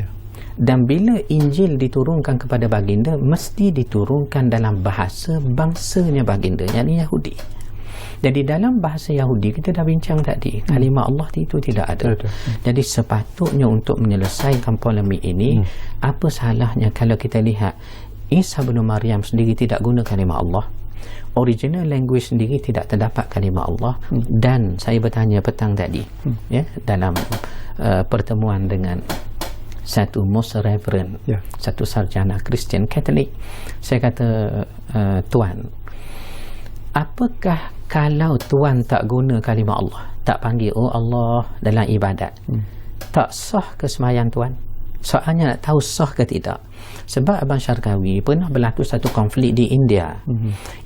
Dan bila Injil diturunkan kepada baginda, mesti diturunkan dalam bahasa bangsanya baginda, yakni Yahudi. Jadi dalam bahasa Yahudi, kita dah bincang tadi, kalimah Allah itu tidak ada. Jadi sepatutnya untuk menyelesaikan polemik ini, apa salahnya kalau kita lihat Isa bin Maryam sendiri tidak guna kalimah Allah, original language sendiri tidak terdapat kalimah Allah. Dan saya bertanya petang tadi, dalam pertemuan dengan satu most reverend, satu sarjana Kristian Katolik, saya kata, Tuan, apakah kalau Tuan tak guna kalimah Allah, tak panggil oh Allah dalam ibadat, tak sah ke sembahyang Tuan? Soalnya nak tahu sah ke tidak. Sebab Abang Syarkawi pernah berlaku satu konflik di India,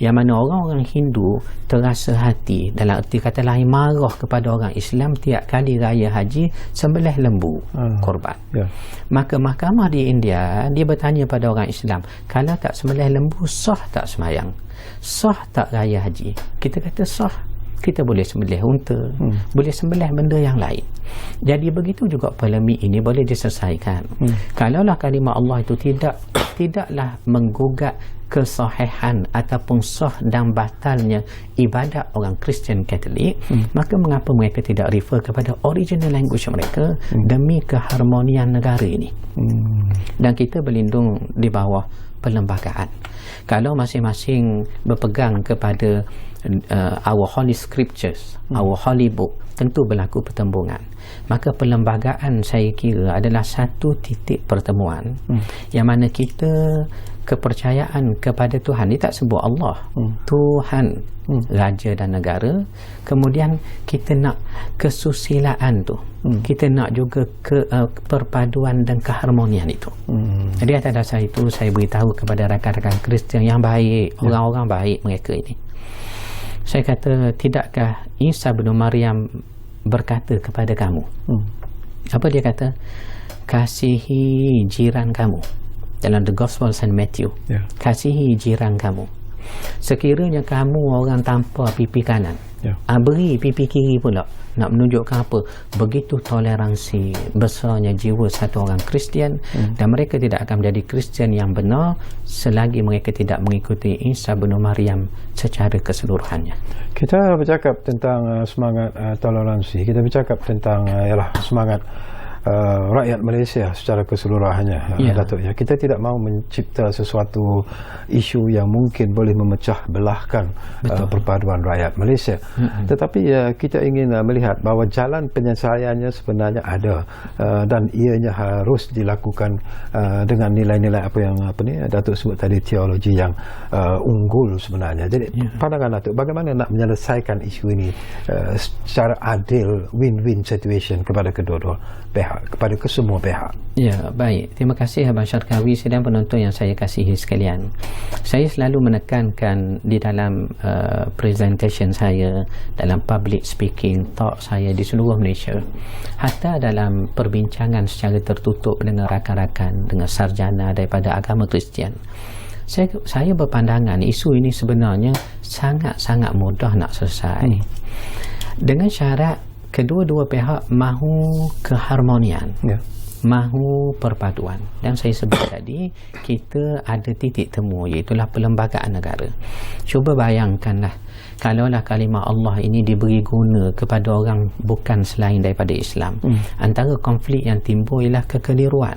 yang mana orang-orang Hindu terasa hati, dalam erti kata lain marah kepada orang Islam tiap kali raya haji sembelih lembu korban. Maka mahkamah di India dia bertanya pada orang Islam, kalau tak sembelih lembu sah tak sembahyang, sah tak raya haji? Kita kata sah. Kita boleh sembelih unta, boleh sembelih benda yang lain. Jadi begitu juga polemik ini boleh diselesaikan. Kalaulah kalimah Allah itu tidaklah menggugat kesahihan ataupun sah dan batalnya ibadat orang Kristian Katolik, maka mengapa mereka tidak refer kepada original language mereka demi keharmonian negara ini? Dan kita berlindung di bawah perlembagaan. Kalau masing-masing berpegang kepada our holy scriptures, our holy book, tentu berlaku pertembungan. Maka perlembagaan saya kira adalah satu titik pertemuan yang mana kita kepercayaan kepada Tuhan, dia tak sebut Allah, Tuhan, Raja dan Negara. Kemudian kita nak kesusilaan tu, kita nak juga perpaduan dan keharmonian itu. Jadi atas dasar itu saya beritahu kepada rakan-rakan Kristian yang baik, orang-orang baik mereka ini. Saya kata, tidakkah Isa bin Maryam berkata kepada kamu, apa dia kata? Kasihi jiran kamu. Dalam The Gospel St. Matthew, kasihi jiran kamu. Sekiranya kamu orang tanpa pipi kanan, beri pipi kiri pula. Nak menunjukkan apa? Begitu toleransi besarnya jiwa satu orang Kristian, dan mereka tidak akan menjadi Kristian yang benar selagi mereka tidak mengikuti Isa bin Maryam secara keseluruhannya. Kita bercakap tentang semangat toleransi, kita bercakap tentang semangat rakyat Malaysia secara keseluruhannya, Datuk. Kita tidak mahu mencipta sesuatu isu yang mungkin boleh memecah belahkan perpaduan rakyat Malaysia. Tetapi kita ingin melihat bahawa jalan penyelesaiannya sebenarnya ada, dan ianya harus dilakukan dengan nilai-nilai apa yang Datuk sebut tadi, teologi yang unggul sebenarnya. Jadi pandangan Datuk, bagaimana nak menyelesaikan isu ini secara adil, win-win situation kepada kedua-dua pihak, kepada kesemua pihak? Ya, baik. Terima kasih Abang Syarkawi dan penonton yang saya kasihi sekalian. Saya selalu menekankan di dalam presentation saya, dalam public speaking talk saya di seluruh Malaysia, hatta dalam perbincangan secara tertutup dengan rakan-rakan, dengan sarjana daripada agama Kristian, saya berpandangan isu ini sebenarnya sangat-sangat mudah nak selesai, dengan syarat kedua-dua pihak mahu keharmonian, mahu perpaduan. Dan saya sebut tadi, kita ada titik temu, iaitulah perlembagaan negara. Cuba bayangkanlah, kalaulah kalimah Allah ini diberi guna kepada orang bukan selain daripada Islam, antara konflik yang timbul ialah kekeliruan.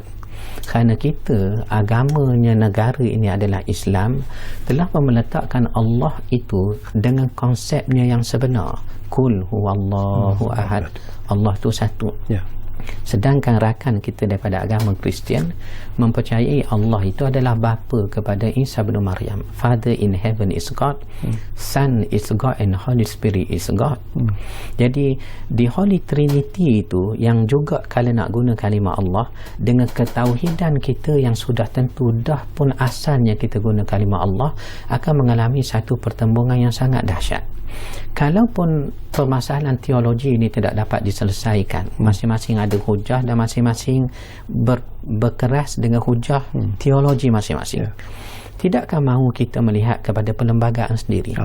Kerana kita, agamanya negara ini adalah Islam, telah meletakkan Allah itu dengan konsepnya yang sebenar. Kul huwallahu ahad, Allah tu satu. Sedangkan rakan kita daripada agama Kristian mempercayai Allah itu adalah bapa kepada Isa bin Maryam. Father in heaven is God, Son is God, and Holy Spirit is God. Jadi di Holy Trinity itu, yang juga kalau nak guna kalimah Allah dengan ketauhidan kita yang sudah tentu dah pun asalnya kita guna kalimah Allah, akan mengalami satu pertembungan yang sangat dahsyat. Kalaupun permasalahan teologi ini tidak dapat diselesaikan, masing-masing ada hujah dan masing-masing berkeras dengan hujah teologi masing-masing, tidakkah mahu kita melihat kepada perlembagaan sendiri?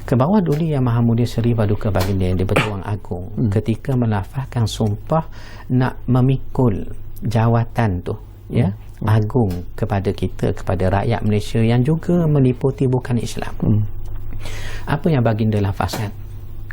Ke bawah dulu Yang Maha Mulia Seri Paduka Baginda Yang di-Pertuan Agong, ketika melafazkan sumpah nak memikul jawatan tu, agung kepada kita, kepada rakyat Malaysia yang juga meliputi bukan Islam. Apa yang baginda lafazkan?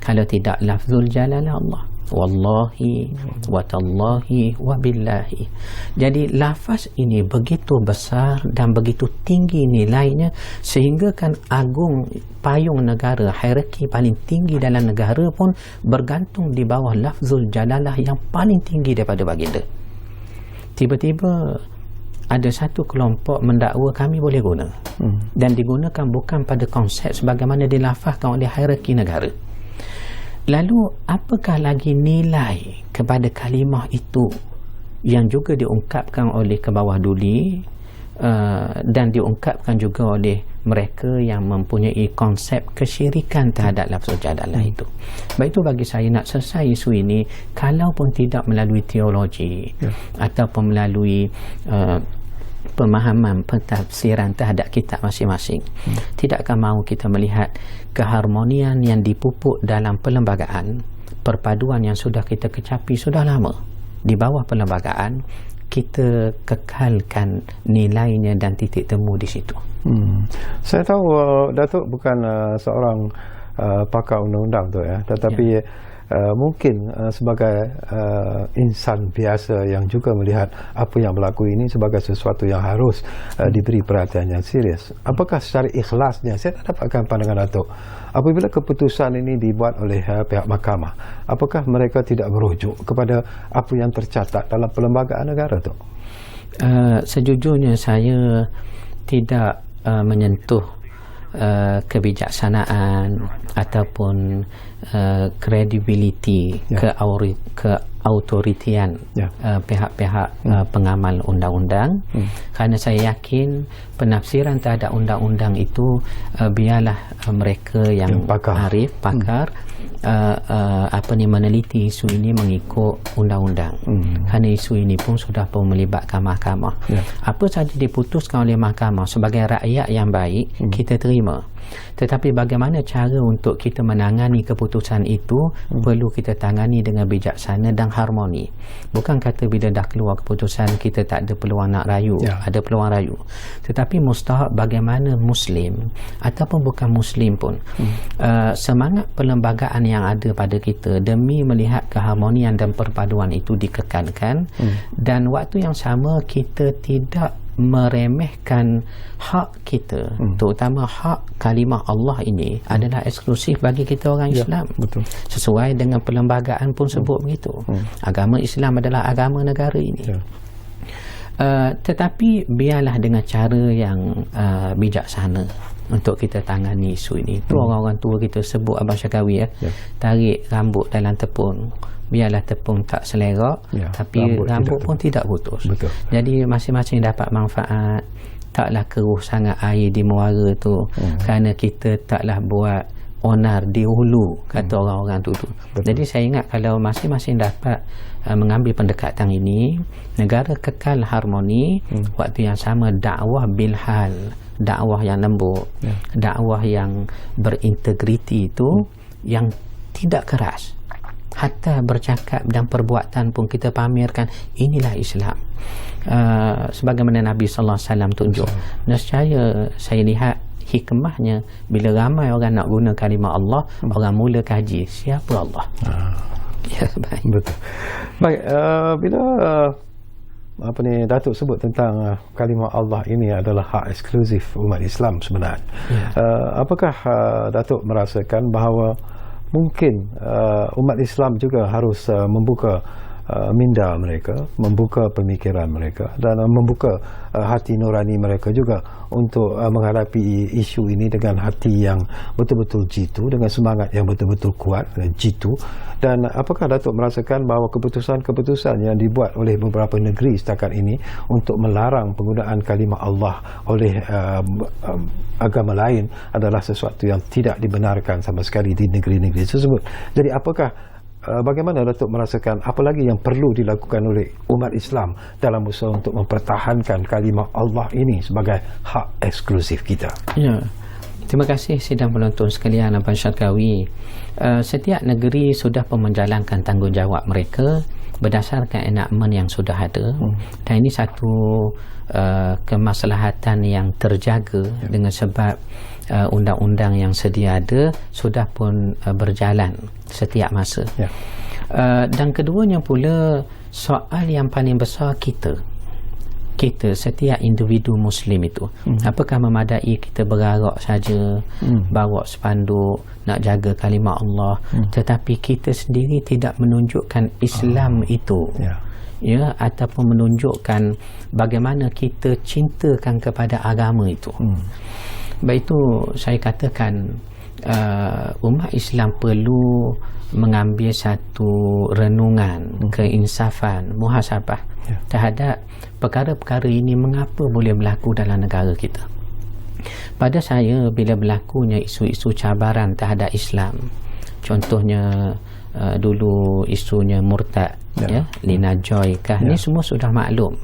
Kalau tidak lafzul jalalah Allah, wallahi wa tallahi wa billahi. Jadi lafaz ini begitu besar dan begitu tinggi nilainya, sehingga kan agung payung negara, hierarki paling tinggi dalam negara pun bergantung di bawah lafzul jalalah yang paling tinggi daripada baginda. Tiba-tiba ada satu kelompok mendakwa kami boleh guna, dan digunakan bukan pada konsep sebagaimana dilafazkan oleh hierarki negara. Lalu apakah lagi nilai kepada kalimah itu yang juga diungkapkan oleh ke bawah duli, dan diungkapkan juga oleh mereka yang mempunyai konsep kesyirikan terhadap lafzul jalalah itu. Baik, itu bagi saya nak selesai isu ini, kalaupun tidak melalui teologi ataupun melalui pemahaman pentafsiran terhadap kitab masing-masing, tidakkah mahu kita melihat keharmonian yang dipupuk dalam perlembagaan, perpaduan yang sudah kita kecapi sudah lama di bawah perlembagaan, kita kekalkan nilainya dan titik temu di situ. Saya tahu Datuk bukan seorang pakar undang-undang tu, tetapi mungkin sebagai insan biasa yang juga melihat apa yang berlaku ini sebagai sesuatu yang harus diberi perhatian yang serius. Apakah secara ikhlasnya, saya tak dapatkan pandangan Datuk, apabila keputusan ini dibuat oleh pihak mahkamah, apakah mereka tidak merujuk kepada apa yang tercatat dalam perlembagaan negara tu? Sejujurnya saya tidak menyentuh kebijaksanaan ataupun credibility, keautoritian pihak-pihak pengamal undang-undang, kerana saya yakin penafsiran terhadap undang-undang itu biarlah mereka yang arif, pakar meneliti isu ini mengikut undang-undang. Kerana isu ini pun sudah pun melibatkan mahkamah. Apa saja diputuskan oleh mahkamah sebagai rakyat yang baik, kita terima. Tetapi bagaimana cara untuk kita menangani keputusan itu perlu kita tangani dengan bijaksana dan harmoni. Bukan kata bila dah keluar keputusan kita tak ada peluang nak rayu, ada peluang rayu. Tetapi mustahak bagaimana Muslim ataupun bukan Muslim pun semangat perlembagaan yang ada pada kita demi melihat keharmonian dan perpaduan itu dikekalkan, dan waktu yang sama kita tidak meremehkan hak kita, terutama hak kalimah Allah ini adalah eksklusif bagi kita orang Islam. Betul. Sesuai dengan perlembagaan pun sebut begitu. Agama Islam adalah agama negara ini. Tetapi biarlah dengan cara yang bijaksana untuk kita tangani isu ini. Itu orang-orang tua kita sebut, Abang Syakawi, tarik rambut dalam tepung, biarlah tepung tak selerak, tapi rambut pun tidak putus. Betul. Jadi masing-masing dapat manfaat. Taklah keruh sangat air di muara tu kerana kita taklah buat onar di hulu, kata orang-orang tu. Jadi saya ingat kalau masing-masing dapat mengambil pendekatan ini, negara kekal harmoni, waktu yang sama dakwah bilhal, dakwah yang lembut, dakwah yang berintegriti itu, yang tidak keras. Hatta bercakap dan perbuatan pun kita pamerkan inilah Islam. Sebagaimana Nabi sallallahu alaihi wasallam tunjuk. Nescaya saya lihat hikmahnya bila ramai orang nak guna kalimah Allah, orang mula kaji siapa Allah. Ya, baik. Betul. Baik, bila Datuk sebut tentang kalimah Allah ini adalah hak eksklusif umat Islam sebenarnya. Apakah Datuk merasakan bahawa mungkin umat Islam juga harus membuka minda mereka, membuka pemikiran mereka dan membuka hati nurani mereka juga untuk menghadapi isu ini dengan hati yang betul-betul jitu, dengan semangat yang betul-betul kuat, jitu. Dan apakah Datuk merasakan bahawa keputusan-keputusan yang dibuat oleh beberapa negeri setakat ini untuk melarang penggunaan kalimah Allah oleh agama lain adalah sesuatu yang tidak dibenarkan sama sekali di negeri-negeri tersebut? Jadi apakah bagaimana Datuk merasakan apa lagi yang perlu dilakukan oleh umat Islam dalam usaha untuk mempertahankan kalimah Allah ini sebagai hak eksklusif kita? Ya. Terima kasih sidang penonton sekalian, Abang Syakawi. Setiap negeri sudah menjalankan tanggungjawab mereka berdasarkan enakmen yang sudah ada, dan ini satu kemaslahatan yang terjaga dengan sebab undang-undang yang sedia ada sudah pun berjalan setiap masa. Dan keduanya pula, soal yang paling besar kita setiap individu Muslim itu, apakah memadai kita berarak saja, bawa spanduk nak jaga kalimah Allah, tetapi kita sendiri tidak menunjukkan Islam itu, ataupun menunjukkan bagaimana kita cintakan kepada agama itu. Baik, itu saya katakan umat Islam perlu mengambil satu renungan, keinsafan, muhasabah terhadap perkara-perkara ini, mengapa boleh berlaku dalam negara kita. Pada saya, bila berlakunya isu-isu cabaran terhadap Islam, contohnya dulu isunya murtad, Lina Joy kah, ni semua sudah maklum.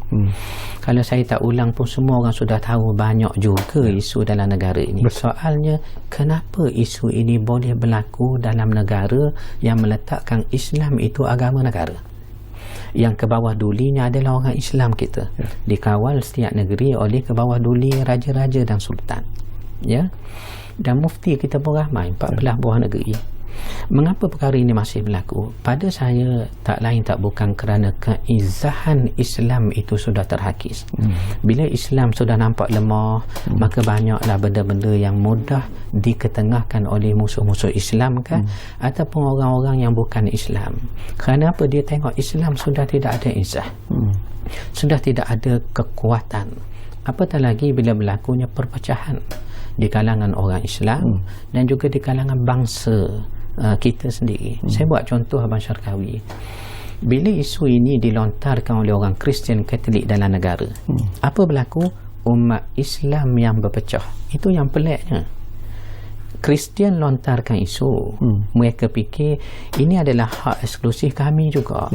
Kalau saya tak ulang pun semua orang sudah tahu banyak juga isu dalam negara ini. Soalnya, kenapa isu ini boleh berlaku dalam negara yang meletakkan Islam itu agama negara, yang ke bawah dulinya adalah orang Islam kita, dikawal setiap negeri oleh ke bawah duli raja-raja dan sultan, dan mufti kita pun ramai, 14 buah negeri. Mengapa perkara ini masih berlaku? Pada saya tak lain tak bukan kerana keizahan Islam itu sudah terhakis. Bila Islam sudah nampak lemah, maka banyaklah benda-benda yang mudah diketengahkan oleh musuh-musuh Islam kan, ataupun orang-orang yang bukan Islam. Kerana apa? Dia tengok Islam sudah tidak ada izah, sudah tidak ada kekuatan. Apatah lagi bila berlakunya perpecahan di kalangan orang Islam dan juga di kalangan bangsa kita sendiri. Saya buat contoh Abang Syarkawi. Bila isu ini dilontarkan oleh orang Kristian Katolik dalam negara, apa berlaku? Umat Islam yang berpecah. Itu yang peliknya. Kristian lontarkan isu, mereka fikir ini adalah hak eksklusif kami juga.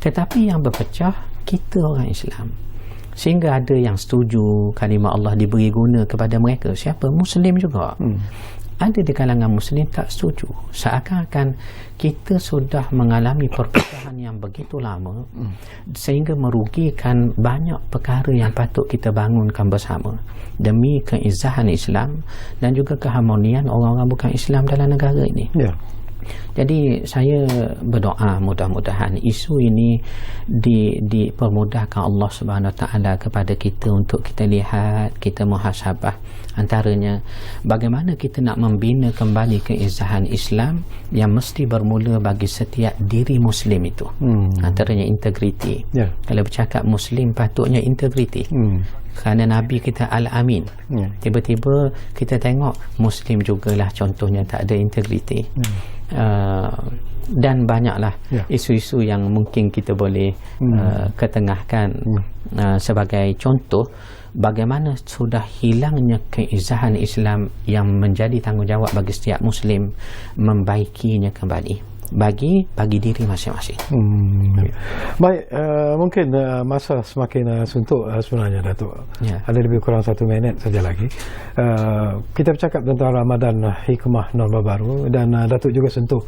Tetapi yang berpecah kita orang Islam. Sehingga ada yang setuju kalimah Allah diberi guna kepada mereka. Siapa? Muslim juga. Ada di kalangan Muslim tak setuju. Seakan-akan kita sudah mengalami perpecahan yang begitu lama sehingga merugikan banyak perkara yang patut kita bangunkan bersama demi keizahan Islam dan juga keharmonian orang-orang bukan Islam dalam negara ini. Jadi saya berdoa mudah-mudahan isu ini dipermudahkan Allah Subhanahu Wa Taala kepada kita untuk kita lihat, kita muhasabah. Antaranya bagaimana kita nak membina kembali keizahan Islam yang mesti bermula bagi setiap diri Muslim itu. Antaranya integriti. Kalau bercakap Muslim patutnya integriti. Kerana Nabi kita Al-Amin. Tiba-tiba kita tengok Muslim jugalah contohnya tak ada integriti. Dan banyaklah isu-isu yang mungkin kita boleh ketengahkan sebagai contoh bagaimana sudah hilangnya keizahan Islam yang menjadi tanggungjawab bagi setiap Muslim membaikinya kembali bagi diri masing-masing. Baik, mungkin masa semakin suntuk sebenarnya Datuk. Ada lebih kurang 1 minit saja lagi. Kita bercakap tentang Ramadan hikmah norma baru dan Datuk juga sentuh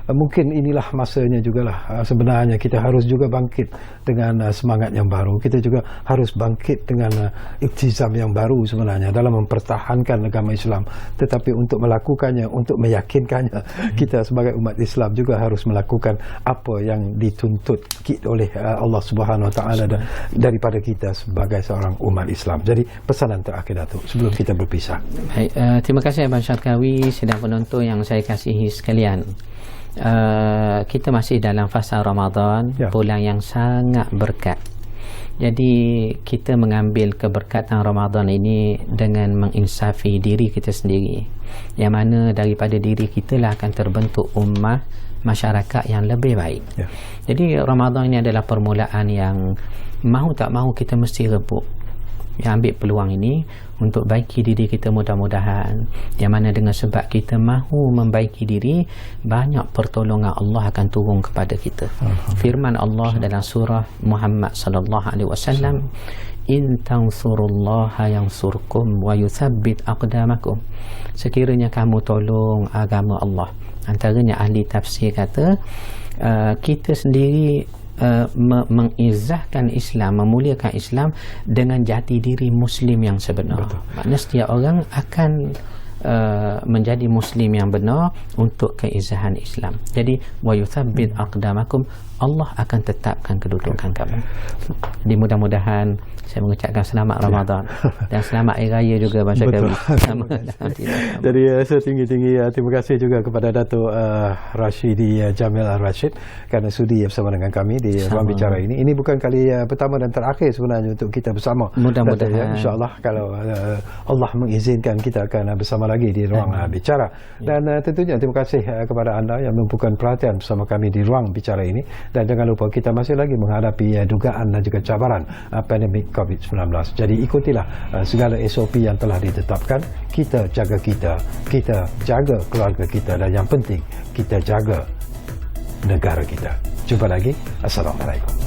mungkin inilah masanya jugalah sebenarnya kita harus juga bangkit dengan semangat yang baru. Kita juga harus bangkit dengan iktizam yang baru sebenarnya dalam mempertahankan agama Islam. Tetapi untuk melakukannya, untuk meyakinkannya, kita sebagai umat Islam juga harus melakukan apa yang dituntut oleh Allah Subhanahu Wa Taala daripada kita sebagai seorang umat Islam. Jadi pesanan terakhir Datuk sebelum kita berpisah. Baik, terima kasih Abang Syarkawi, sidang penonton yang saya kasihi sekalian. Kita masih dalam fasa Ramadan, bulan yang sangat berkat. Jadi kita mengambil keberkatan Ramadan ini dengan menginsafi diri kita sendiri, yang mana daripada diri kita lah akan terbentuk ummah masyarakat yang lebih baik. Jadi Ramadan ini adalah permulaan yang mahu tak mahu kita mesti rebut, yang ambil peluang ini untuk baiki diri kita mudah-mudahan, yang mana dengan sebab kita mahu membaiki diri, banyak pertolongan Allah akan turun kepada kita. Firman Allah dalam surah Muhammad sallallahu alaihi wasallam, in tansurullaha yansurkum wa yuthabbit aqdamakum. Sekiranya kamu tolong agama Allah, antaranya ahli tafsir kata kita sendiri mengizahkan Islam, memuliakan Islam dengan jati diri Muslim yang sebenar. Maknanya setiap orang akan menjadi Muslim yang benar untuk keizahan Islam. Jadi wa yuthabbit aqdamakum, Allah akan tetapkan kedudukan kamu. Jadi mudah-mudahan saya mengucapkan selamat Ramadan dan selamat Hari Raya juga Abang Syarkawi. Jadi setinggi-tinggi terima kasih juga kepada Datuk Rashidi Jamil Al-Rashid kerana sudi bersama dengan kami di ruang bicara ini. Ini bukan kali pertama dan terakhir sebenarnya untuk kita bersama. Mudah-mudahan insya-Allah kalau Allah mengizinkan kita akan bersama lagi di ruang bicara. Dan tentunya terima kasih kepada anda yang menumpukan perhatian bersama kami di ruang bicara ini. Dan jangan lupa kita masih lagi menghadapi dugaan dan juga cabaran pandemik COVID-19. Jadi ikutilah segala SOP yang telah ditetapkan. Kita jaga kita jaga keluarga kita, dan yang penting kita jaga negara kita. Jumpa lagi. Assalamualaikum.